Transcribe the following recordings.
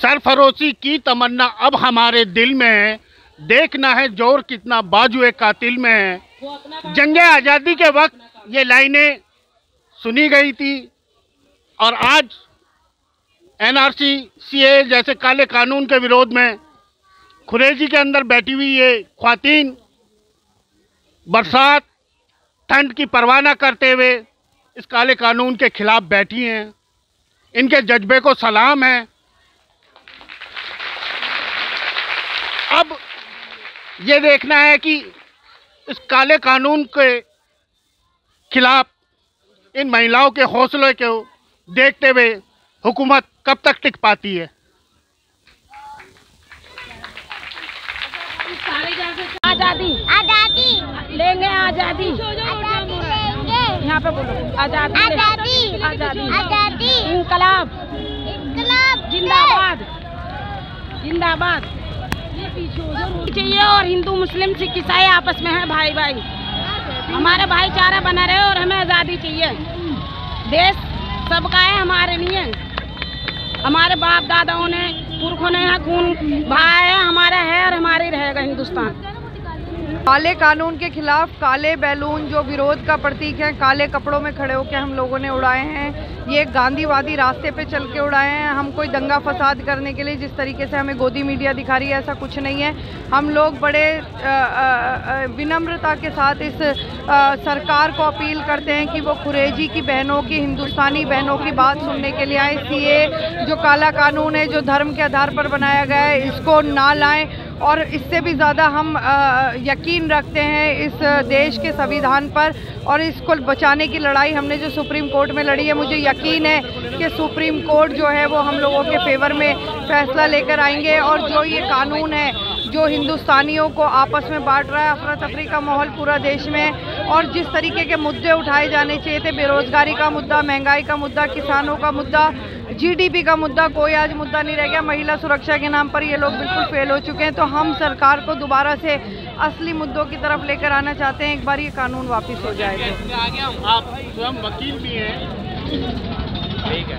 सरफरोशी की तमन्ना अब हमारे दिल में है, देखना है जोर कितना बाजुए कातिल में है। जंगे आज़ादी के वक्त ये लाइनें सुनी गई थी और आज एनआरसी, सीए जैसे काले कानून के विरोध में खुरेजी के अंदर बैठी हुई ये ख्वातीन बरसात ठंड की परवाह न करते हुए इस काले कानून के खिलाफ बैठी हैं। इनके जज्बे को सलाम है। अब ये देखना है कि इस काले कानून के खिलाफ इन महिलाओं के हौसले को देखते हुए हुकूमत कब तक टिक पाती है। आज़ादी आज़ादी लेंगे, आज़ादी यहाँ पे बोलो, आज़ादी आज़ादी आज़ादी आज़ादी, इंकलाब इंकलाब जिंदाबाद जिंदाबाद चाहिए। और हिंदू मुस्लिम सिख ईसाई आपस में है भाई भाई, हमारा भाईचारा बना रहे और हमें आज़ादी चाहिए। देश सबका है, हमारे नहीं है। हमारे बाप दादाओं ने पुरखों ने खून बहाया है, हमारा है और हमारे रहेगा हिंदुस्तान। काले कानून के खिलाफ काले बैलून जो विरोध का प्रतीक है, काले कपड़ों में खड़े होकर हम लोगों ने उड़ाए हैं। ये गांधीवादी रास्ते पे चल के उड़ाए हैं। हम कोई दंगा फसाद करने के लिए जिस तरीके से हमें गोदी मीडिया दिखा रही है, ऐसा कुछ नहीं है। हम लोग बड़े विनम्रता के साथ इस सरकार को अपील करते हैं कि वो खुरेजी की बहनों की, हिंदुस्तानी बहनों की बात सुनने के लिए आए। सीए जो काला कानून है, जो धर्म के आधार पर बनाया गया है, इसको ना लाएं। और इससे भी ज़्यादा हम यकीन रखते हैं इस देश के संविधान पर, और इसको बचाने की लड़ाई हमने जो सुप्रीम कोर्ट में लड़ी है, मुझे यकीन है कि सुप्रीम कोर्ट जो है वो हम लोगों के फेवर में फैसला लेकर आएंगे। और जो ये कानून है जो हिंदुस्तानियों को आपस में बांट रहा है, अफरा तफरी का माहौल पूरा देश में, और जिस तरीके के मुद्दे उठाए जाने चाहिए थे, बेरोजगारी का मुद्दा, महंगाई का मुद्दा, किसानों का मुद्दा, जीडीपी का मुद्दा, कोई आज मुद्दा नहीं रह गया। महिला सुरक्षा के नाम पर ये लोग बिल्कुल फेल हो चुके हैं। तो हम सरकार को दोबारा से असली मुद्दों की तरफ लेकर आना चाहते हैं। एक बार ये कानून वापस हो जाए तो। आप स्वयं वकील भी हैं,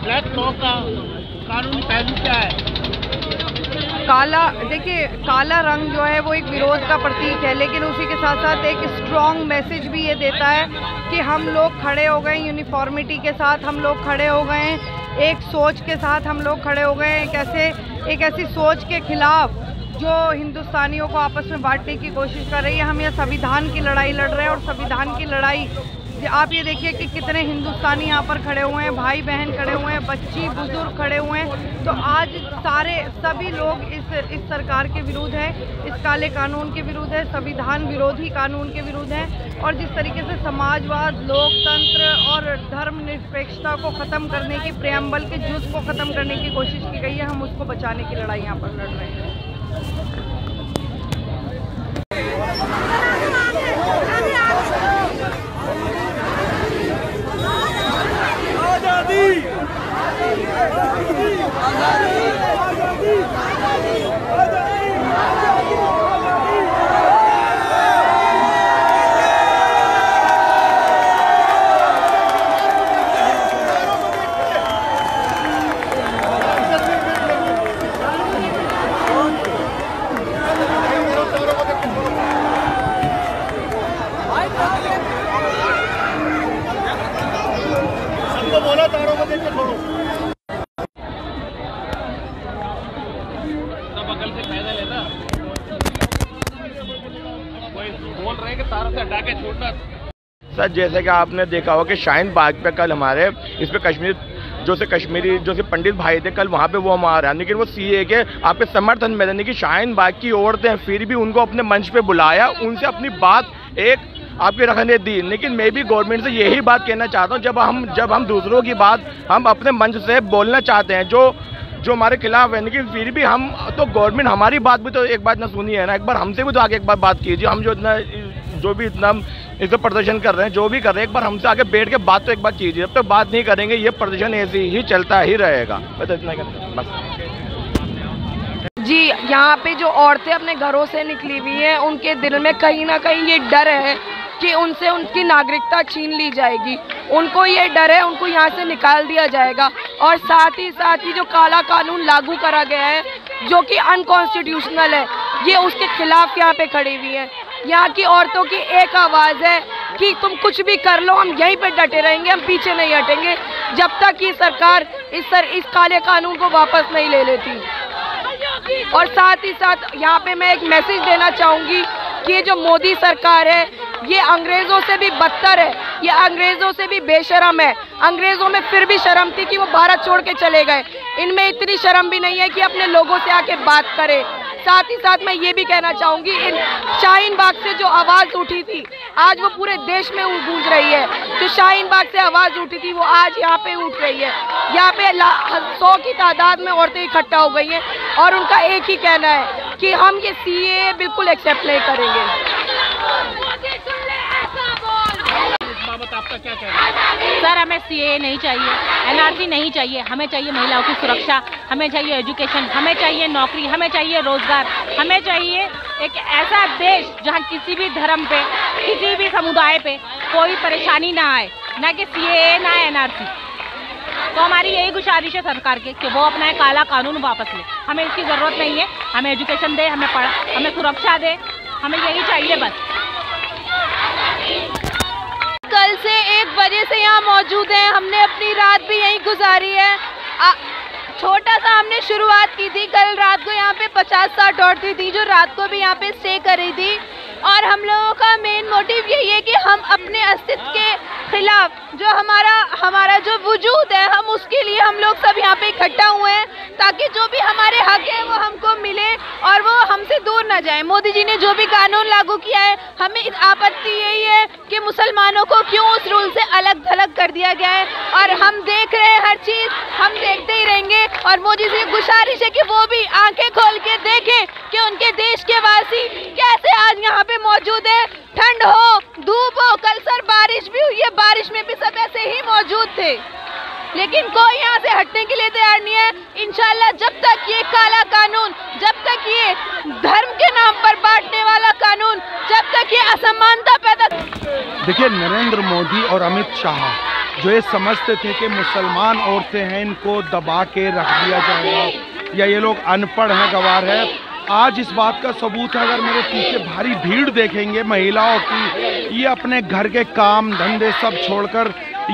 ब्लैक लॉ का कानूनी पहलू क्या है? काला, देखिए काला रंग जो है वो एक विरोध का प्रतीक है, लेकिन उसी के साथ साथ एक स्ट्रॉन्ग मैसेज भी ये देता है कि हम लोग खड़े हो गए यूनिफॉर्मिटी के साथ, हम लोग खड़े हो गए हैं एक सोच के साथ, हम लोग खड़े हो गए एक ऐसी सोच के खिलाफ जो हिंदुस्तानियों को आपस में बांटने की कोशिश कर रही है। हम ये संविधान की लड़ाई लड़ रहे हैं, और संविधान की लड़ाई आप ये देखिए कि कितने हिंदुस्तानी यहाँ पर खड़े हुए हैं, भाई बहन खड़े हुए हैं, बच्ची बुजुर्ग खड़े हुए हैं। तो आज सभी लोग इस सरकार के विरुद्ध है, इस काले कानून के विरुद्ध है, संविधान विरोधी कानून के विरुद्ध है। और जिस तरीके से समाजवाद, लोकतंत्र और धर्मनिरपेक्षता को ख़त्म करने की, प्रेम्बल के जुज को ख़त्म करने की कोशिश की गई है, हम उसको बचाने की लड़ाई यहाँ पर लड़ रहे हैं। बोला तारों को देख के छोड़ो। बगल से फायदा लेता, कोई बोल रहे कि तारों से हटा के छोड़ना। सर जैसे कि आपने देखा हो कि शाहीन बाग पे कल हमारे इस पे कश्मीरी जो से पंडित भाई थे, कल वहाँ पे वो हमारे हैं, लेकिन वो सीए के आपके समर्थन में रहने की शाहीन बाग की औरतें फिर भी उनको अपने मंच पे बुलाया, उनसे अपनी बात एक आपके रखने दी। लेकिन मैं भी गवर्नमेंट से यही बात कहना चाहता हूँ, जब हम दूसरों की बात हम अपने मंच से बोलना चाहते हैं जो हमारे खिलाफ है, लेकिन फिर भी हम तो गवर्नमेंट हमारी बात भी तो एक बात ना सुनी है ना, एक बार हमसे भी तो आगे एक बार बात कीजिए। हम जो भी इतना इस प्रदर्शन कर रहे हैं, जो भी कर रहे हैं, एक बार हमसे आगे बैठ के बात तो एक बार कीजिए। जब तक बात नहीं करेंगे ये प्रदर्शन ऐसे ही चलता ही रहेगा। बस इतना बस। जी, यहाँ पे जो औरतें अपने घरों से निकली हुई हैं, उनके दिल में कहीं ना कहीं ये डर है कि उनसे उनकी नागरिकता छीन ली जाएगी। उनको ये डर है, उनको यहाँ से निकाल दिया जाएगा। और साथ ही जो काला कानून लागू करा गया है जो कि अनकॉन्स्टिट्यूशनल है, ये उसके खिलाफ यहाँ पे खड़ी हुई है। यहाँ की औरतों की एक आवाज़ है कि तुम कुछ भी कर लो, हम यहीं पे डटे रहेंगे, हम पीछे नहीं हटेंगे जब तक ये सरकार इस काले कानून को वापस नहीं ले लेती। और साथ ही साथ यहाँ पे मैं एक मैसेज देना चाहूँगी कि ये जो मोदी सरकार है ये अंग्रेज़ों से भी बदतर है, ये अंग्रेज़ों से भी बेशरम है। अंग्रेज़ों में फिर भी शर्म थी कि वो भारत छोड़ के चले गए, इनमें इतनी शर्म भी नहीं है कि अपने लोगों से आके बात करे। साथ ही साथ मैं ये भी कहना चाहूँगी, इन शाहीन बाग से जो आवाज़ उठी थी आज वो पूरे देश में गूंज रही है। जो शाहीन बाग से आवाज़ उठी थी वो आज यहाँ पे उठ रही है। यहाँ पे 100 की तादाद में औरतें इकट्ठा हो गई हैं और उनका एक ही कहना है कि हम ये CAA बिल्कुल एक्सेप्ट नहीं करेंगे। आपका क्या कहना है? सर, हमें CAA नहीं चाहिए, NRC नहीं चाहिए, हमें चाहिए महिलाओं की सुरक्षा, हमें चाहिए एजुकेशन, हमें चाहिए नौकरी, हमें चाहिए रोजगार, हमें चाहिए एक ऐसा देश जहां किसी भी धर्म पे, किसी भी समुदाय पे कोई परेशानी ना आए, ना कि CAA ना NRC। तो हमारी यही गुजारिश है सरकार के कि वो अपना काला कानून वापस ले। हमें इसकी ज़रूरत नहीं है, हमें एजुकेशन दे, हमें सुरक्षा दे, हमें यही चाहिए बस। कल से 1 बजे से यहाँ मौजूद हैं, हमने अपनी रात भी यहीं गुजारी है। छोटा सा हमने शुरुआत की थी, कल रात को यहाँ पे 50-60 औरतें थी जो रात को भी यहाँ पे स्टे कर रही थी। और हम लोगों का मेन मोटिव यही है कि हम अपने अस्तित्व के खिलाफ जो हमारा जो वजूद है, हम उसके लिए हम लोग सब यहाँ पे इकट्ठा हुए हैं ताकि जो भी हमारे हक है वो हमको मिले और वो हमसे दूर ना जाए। मोदी जी ने जो भी कानून लागू किया है, हमें इस आपत्ति यही है कि मुसलमानों को क्यों उस रूल से अलग थलग कर दिया गया है। और हम देख रहे हैं हर चीज़, हम देखते ही रहेंगे। और मोदी जी से गुजारिश है कि वो भी आंखें खोल के देखें कि उनके देश के वासी कैसे आज यहाँ पे मौजूद है। ठंड हो, धूप हो, कल सर बारिश भी हुई है, बारिश में भी सब ऐसे ही मौजूद थे, लेकिन कोई यहाँ से हटने के लिए तैयार नहीं है। इंशाल्लाह जब तक ये काला कानून, जब तक ये धर्म के नाम पर बांटने वाला कानून, जब तक ये असमानता पैदा। देखिए, नरेंद्र मोदी और अमित शाह जो ये समझते थे कि मुसलमान औरतें हैं, इनको दबा के रख दिया जाएगा या ये लोग अनपढ़ हैं, गवार है, आज इस बात का सबूत है। अगर मेरे पीछे भारी भीड़ देखेंगे महिलाओं की, ये अपने घर के काम धंधे सब छोड़कर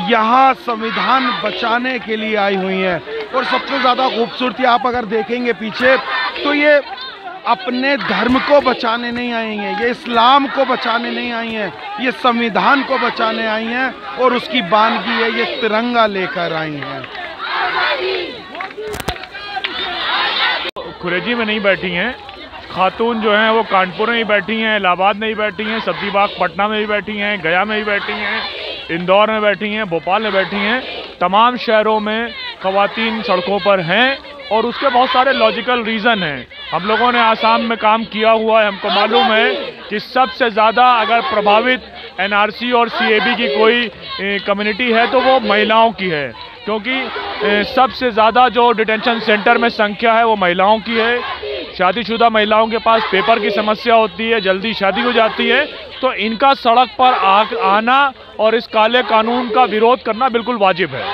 यहाँ संविधान बचाने के लिए आई हुई हैं। और सबसे ज़्यादा खूबसूरती आप अगर देखेंगे पीछे, तो ये अपने धर्म को बचाने नहीं आई हैं, ये इस्लाम को बचाने नहीं आई हैं, ये संविधान को बचाने आई हैं और उसकी बानगी है, ये तिरंगा लेकर आई हैं। कुरेजी में नहीं बैठी हैं खातून, जो हैं वो कानपुर में ही बैठी हैं, इलाहाबाद में ही बैठी हैं, सब्जीबाग पटना में भी बैठी हैं, गया में ही बैठी हैं, इंदौर में बैठी हैं, भोपाल में बैठी हैं। तमाम शहरों में ख़वातीन सड़कों पर हैं और उसके बहुत सारे लॉजिकल रीज़न हैं। हम लोगों ने आसाम में काम किया हुआ है, हमको मालूम है कि सबसे ज़्यादा अगर प्रभावित NRC और CAB की कोई कम्युनिटी है तो वो महिलाओं की है, क्योंकि सबसे ज़्यादा जो डिटेंशन सेंटर में संख्या है वो महिलाओं की है। शादीशुदा महिलाओं के पास पेपर की समस्या होती है, जल्दी शादी हो जाती है, तो इनका सड़क पर आना और इस काले कानून का विरोध करना बिल्कुल वाजिब है।